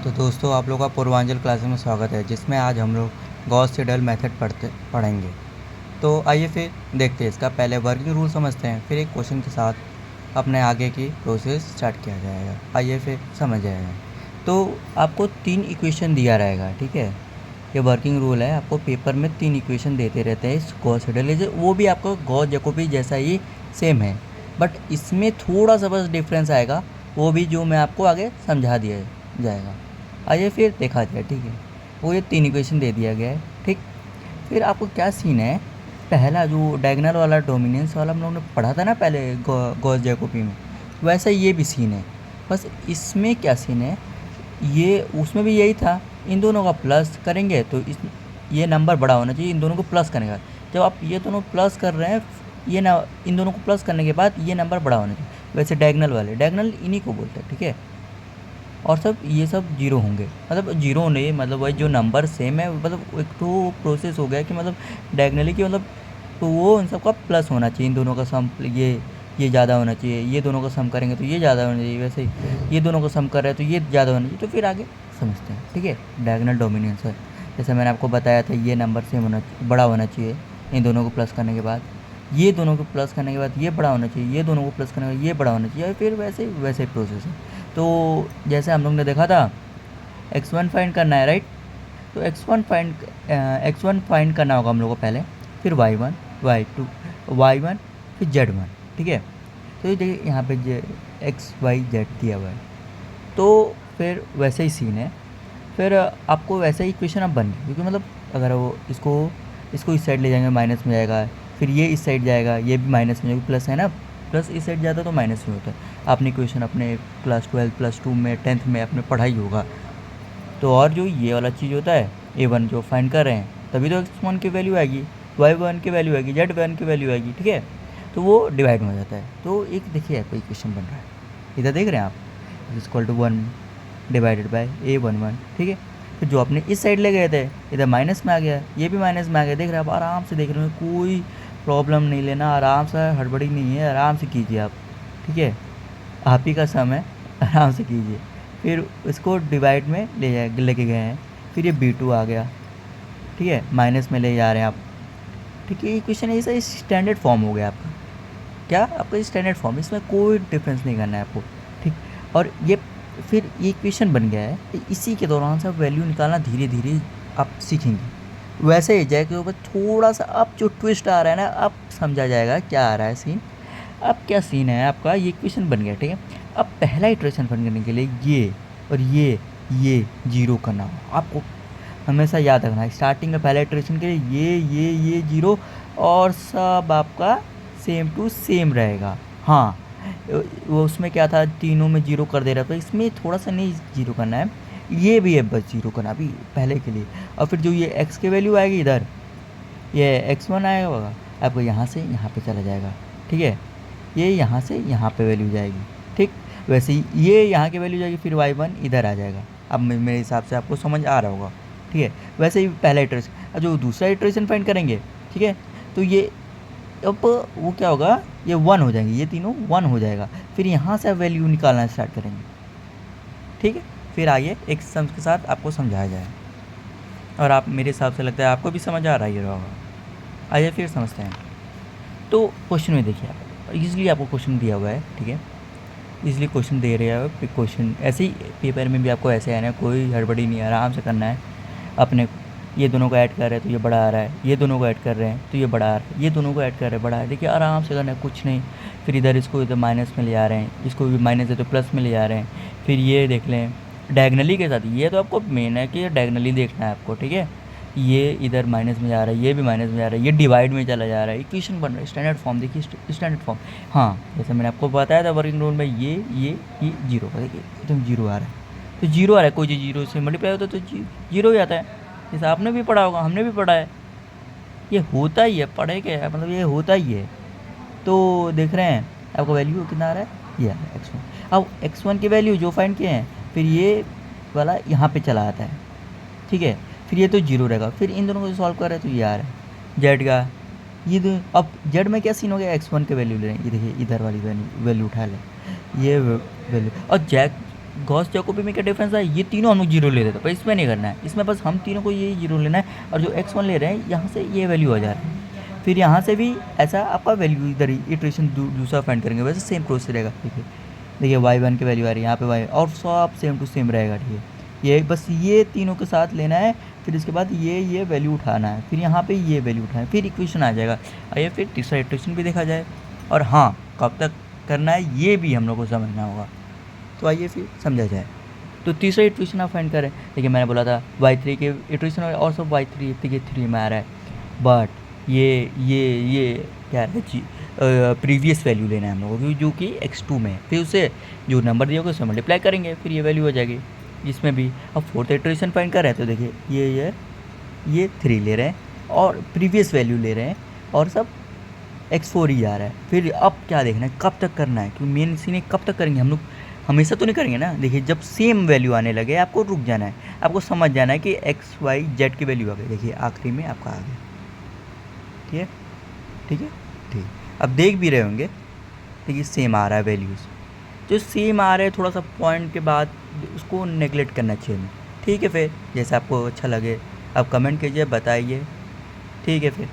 तो दोस्तों आप लोगों का पूर्वांचल क्लासेस में स्वागत है, जिसमें आज हम लोग गॉस सीडल मेथड पढ़ेंगे। तो आइए फिर देखते हैं इसका पहले वर्किंग रूल समझते हैं, फिर एक क्वेश्चन के साथ अपने आगे की प्रोसेस स्टार्ट किया जाएगा। आइए फिर समझ जाएगा। तो आपको 3 इक्वेशन दिया रहेगा, ठीक है। ये वर्किंग रूल है, आपको पेपर में 3 इक्वेशन देते रहते हैं इस गॉस सीडल, वो भी आपको गॉस जैकोबी जैसा ही सेम है, बट इसमें थोड़ा सा बस डिफरेंस आएगा, वो भी जो मैं आपको आगे समझा दिया जाएगा। आइए फिर देखा जाए, ठीक है। वो ये 3 इक्वेशन दे दिया गया है, ठीक। फिर आपको क्या सीन है, पहला जो डायगोनल वाला डोमिनेंस वाला हम लोगों ने पढ़ा था ना पहले गॉस जैकोबी में, वैसा ये भी सीन है। बस इसमें क्या सीन है, ये उसमें भी यही था, इन दोनों का प्लस करेंगे तो इस ये नंबर बड़ा होना चाहिए, इन दोनों को प्लस करने का। जब आप ये दोनों प्लस कर रहे हैं, ये ना इन दोनों को प्लस करने के बाद ये नंबर बड़ा होना चाहिए। वैसे डायगोनल इन्हीं को बोलते हैं, ठीक है। और सब ये सब जीरो होंगे, मतलब जीरो नहीं, मतलब वही जो नंबर सेम है, मतलब एक तो प्रोसेस हो गया कि मतलब डायगनली की मतलब, तो वो इन सब का प्लस होना चाहिए, इन दोनों का सम ये ज़्यादा होना चाहिए, ये दोनों का सम करेंगे तो ये ज़्यादा होना चाहिए, वैसे ही ये दोनों का सम कर रहे हैं तो ये ज़्यादा होना चाहिए। तो फिर आगे समझते हैं, ठीक है। डायगोनल डोमिनेंस है, जैसे मैंने आपको बताया था, ये नंबर सेम होना बड़ा होना चाहिए, इन दोनों को प्लस करने के बाद ये दोनों को प्लस करने के बाद ये बड़ा होना चाहिए, ये दोनों को प्लस करने के बाद ये बड़ा होना चाहिए, फिर वैसे वैसे प्रोसेस है। तो जैसे हम लोग ने देखा था, x1 फाइंड करना है, राइट। तो x1 फाइंड करना होगा हम लोग को पहले, फिर y1 y2 y1 फिर z1, ठीक है। तो ये देखिए यहाँ पे x y z दिया हुआ है, तो फिर वैसे ही सीन है। फिर आपको वैसे ही इक्वेशन अब बन गई, क्योंकि मतलब अगर वो इसको इस साइड ले जाएंगे माइनस में जाएगा, फिर ये इस साइड जाएगा, ये भी माइनस में जाएगा, प्लस है ना, प्लस इस साइड जाता तो माइनस में होता है। आपने इक्वेशन अपने क्लास 12 प्लस 2 में 10th में अपने पढ़ाई होगा। तो और जो ये वाला चीज़ होता है, a1 जो फाइंड कर रहे हैं, तभी तो x1 की वैल्यू आएगी, y1 की वैल्यू आएगी, z1 की वैल्यू आएगी, ठीक है। तो वो डिवाइड हो जाता है। तो एक देखिए आपको इक्वेशन बन रहा है, इधर देख रहे हैं आप, equal to 1 divided by a11, ठीक है। फिर जो अपने इस साइड ले गए थे, इधर माइनस में आ गया, ये भी माइनस में आ गया, देख रहे हैं आप, आराम से देख रहे हो, कोई प्रॉब्लम नहीं लेना, आराम से, हड़बड़ी नहीं है, आराम से कीजिए आप, ठीक है। आप ही का सम है, आराम से कीजिए। फिर इसको डिवाइड में लेके गए हैं, फिर ये b2 आ गया, ठीक है, माइनस में ले जा रहे हैं आप, ठीक है। इक्वेशन ऐसा स्टैंडर्ड फॉर्म हो गया आपका, क्या आपका स्टैंडर्ड फॉर्म, इसमें कोई डिफरेंस नहीं करना है आपको, ठीक। और ये फिर ये इक्वेशन बन गया है, इसी के दौरान से आप वैल्यू निकालना धीरे धीरे आप सीखेंगे। वैसे ही जाए के ऊपर थोड़ा सा अब जो ट्विस्ट आ रहा है ना, अब समझा जाएगा क्या आ रहा है सीन। अब क्या सीन है आपका, ये इक्वेशन बन गया, ठीक है। अब पहला इटरेशन फाइंड करने के लिए ये और ये जीरो करना हो आपको, हमेशा याद रखना है। स्टार्टिंग में पहला इटरेशन के लिए ये जीरो, और सब आपका सेम टू सेम रहेगा। हाँ, वो उसमें क्या था, तीनों में जीरो कर दे रहा था, इसमें थोड़ा सा नहीं जीरो करना है, ये भी है बस जीरो करना अभी पहले के लिए। और फिर जो ये एक्स की वैल्यू आएगी इधर, ये x1 आएगा होगा, आपको यहाँ से यहाँ पे चला जाएगा, ठीक है। ये यहाँ से यहाँ पे वैल्यू जाएगी, ठीक। वैसे ही ये यहाँ की वैल्यू जाएगी, फिर y1 इधर आ जाएगा। अब मेरे हिसाब से आपको समझ आ रहा होगा, ठीक है। वैसे ही पहला इटरेशन, जो दूसरा इटरेशन फाइंड करेंगे, ठीक है, तो ये अब वो क्या होगा, ये 1 हो जाएंगे, ये तीनों 1 हो जाएगा। फिर यहाँ से आप वैल्यू निकालना स्टार्ट करेंगे, ठीक है। फिर आइए एक सम के साथ आपको समझाया जाए, और आप, मेरे हिसाब से लगता है आपको भी समझ आ रहा है ये होगा। आइए फिर समझते हैं। तो क्वेश्चन में देखिए आप, इसलिए आपको क्वेश्चन दिया हुआ है, ठीक है, इसलिए क्वेश्चन दे रहे हैं। क्वेश्चन ऐसे ही पेपर में भी आपको ऐसे आना है, कोई हड़बड़ी नहीं है, आराम से करना है अपने। ये दोनों को ऐड कर रहे हैं तो ये बड़ा आ रहा है, ये दोनों को ऐड कर रहे हैं तो ये बड़ा आ रहा है, ये दोनों को ऐड कर रहे हैं बड़ा है, देखिए आराम से करना है, कुछ नहीं। फिर इधर इसको इधर माइनस में ले आ रहे हैं, इसको भी माइनस है तो प्लस में ले आ रहे हैं। फिर ये देख लें डायगनली के साथ, ये तो आपको मेन है कि डायगनली देखना है आपको, ठीक है। ये इधर माइनस में जा रहा है, ये भी माइनस में जा रहा है, ये डिवाइड में चला जा रहा है, इक्वेशन बन रहा है, स्टैंडर्ड फॉर्म देखिए, स्टैंडर्ड फॉर्म। हाँ, जैसे मैंने आपको बताया था वर्किंग रूल में, ये जीरो का देखिए एकदम जीरो आ रहा है, तो जीरो आ रहा है, कोई चीज़ जीरो से मल्टीप्लाई होता है तो जीरो ही आता है। जैसे आपने भी पढ़ा होगा, हमने भी पढ़ा है, ये होता ही है, पढ़े के है मतलब ये होता ही है। तो देख रहे हैं आपको वैल्यू कितना आ रहा है, ये आ रहा है x1। अब x1 की वैल्यू जो फाइंड किए हैं, फिर ये वाला यहाँ पे चला आता है, ठीक है। फिर ये तो जीरो रहेगा, फिर इन दोनों को सॉल्व कर रहे हैं तो ये आ रहा है जेड का, ये अब जेड में क्या सीन हो गया, x1 के वैल्यू ले रहे हैं, ये देखिए इधर वाली वैल्यू उठा लें, ये वैल्यू, और गॉस जैकोबी में क्या डिफरेंस है, ये तीनों हम लोग जीरो ले रहे थे, पर इसमें नहीं करना है, इसमें बस हम तीनों को ये जीरो लेना है, और जो x1 ले रहे हैं यहाँ से ये वैल्यू आ जा रहा है, फिर यहाँ से भी ऐसा आपका वैल्यू इधर इटरेशन दूसरा फाइंड करेंगे, वैसे सेम प्रोसेस रहेगा। ठीक है, देखिए y1 की वैल्यू आ रही है यहाँ पे y, और सब सेम टू सेम रहेगा। ठीक है, ये बस ये तीनों के साथ लेना है, फिर इसके बाद ये वैल्यू उठाना है, फिर यहाँ पे ये वैल्यू उठाना है, फिर इक्वेशन आ जाएगा। आइए फिर तीसरा इटरेशन भी देखा जाए, और हाँ कब तक करना है ये भी हम लोग को समझना होगा। तो आइए फिर समझा जाए। तो तीसरा इटरेशन आप फाइंड करें। देखिए मैंने बोला था y3 के इटरेशन और सब y3 के 3 में आ रहा है, बट ये क्या है जी, प्रीवियस वैल्यू लेना है हम लोगों को, जो कि x2 में है, फिर उसे जो नंबर दिया होगा उससे मल्टीप्लाई करेंगे, फिर ये वैल्यू हो जाएगी। इसमें भी अब फोर्थ इटरेशन फाइंड कर रहे हैं, तो देखिए ये 3 ले रहे हैं और प्रीवियस वैल्यू ले रहे हैं, और सब x4 ही आ रहा है। फिर अब क्या देखना है, कब तक करना है, क्योंकि मेन सीन है कब तक करेंगे हम लोग, हमेशा तो नहीं करेंगे ना। देखिए जब सेम वैल्यू आने लगे आपको रुक जाना है, आपको समझ जाना है कि x y z की वैल्यू आ गई। देखिए आखिरी में आपका आ गया। ठीक है, ठीक है, ठीक। अब देख भी रहे होंगे, देखिए सेम आ रहा है वैल्यूज़, जो सेम आ रहे हैं थोड़ा सा पॉइंट के बाद उसको नेगलेक्ट करना चाहिए हमें। ठीक है, फिर जैसे आपको अच्छा लगे आप कमेंट कीजिए, बताइए। ठीक है फिर।